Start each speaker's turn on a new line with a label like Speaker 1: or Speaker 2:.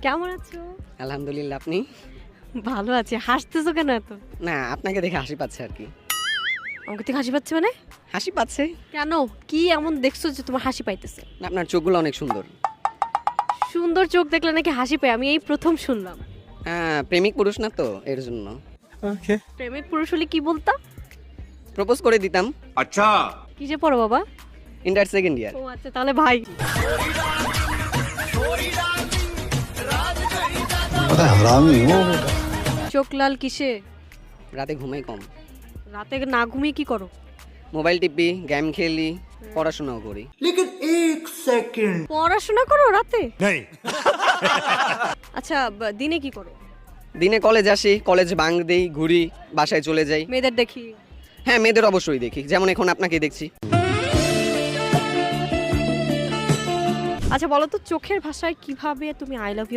Speaker 1: কেমন আছো?
Speaker 2: আলহামদুলিল্লাহ, আপনি?
Speaker 1: ভালো আছি। হাসতেছো কেন এত?
Speaker 2: না, আপনাকে দেখে হাসি পাচ্ছে আর কি।
Speaker 1: আমাকে থেকে হাসি পাচ্ছে মানে?
Speaker 2: হাসি পাচ্ছে?
Speaker 1: কেন? কি এমন দেখছো যে তোমার হাসি পাইতেছে?
Speaker 2: না, আপনার চোখগুলো অনেক সুন্দর।
Speaker 1: সুন্দর চোখ দেখলে নাকি হাসি পায়? আমি এই প্রথম শুনলাম।
Speaker 2: হ্যাঁ, প্রেমিক পুরুষ না তো এর জন্য।
Speaker 1: প্রেমিক পুরুষ হলে কি বলতা?
Speaker 2: প্রপোজ করে দিতাম।
Speaker 3: अच्छा
Speaker 1: কি যে পড়ো বাবা?
Speaker 2: Inter second year.
Speaker 1: ও আচ্ছা, তাহলে ভাই।
Speaker 4: हरामी हो बेटा।
Speaker 1: চোখ লাল কিসে?
Speaker 2: রাতে ঘুমাই কম।
Speaker 1: রাতে না ঘুমিয়ে কি করো?
Speaker 2: মোবাইল টিপি, গেম খেলি, পড়াশোনাও করি।
Speaker 1: পড়াশোনা করো রাতে?
Speaker 3: नहीं
Speaker 1: আচ্ছা, দিনে কি করো?
Speaker 2: দিনে কলেজ আসি, কলেজ বাঙ্ক দেই, ঘুরি, বাসায় চলে যাই।
Speaker 1: মেয়েদের দেখি।
Speaker 2: হ্যাঁ, মেয়েদের অবশ্যই দেখি, যেমন এখন আপনাকে দেখছি।
Speaker 1: আচ্ছা বলো তো, চোখের ভাষায় কিভাবে তুমি আই লাভ ইউ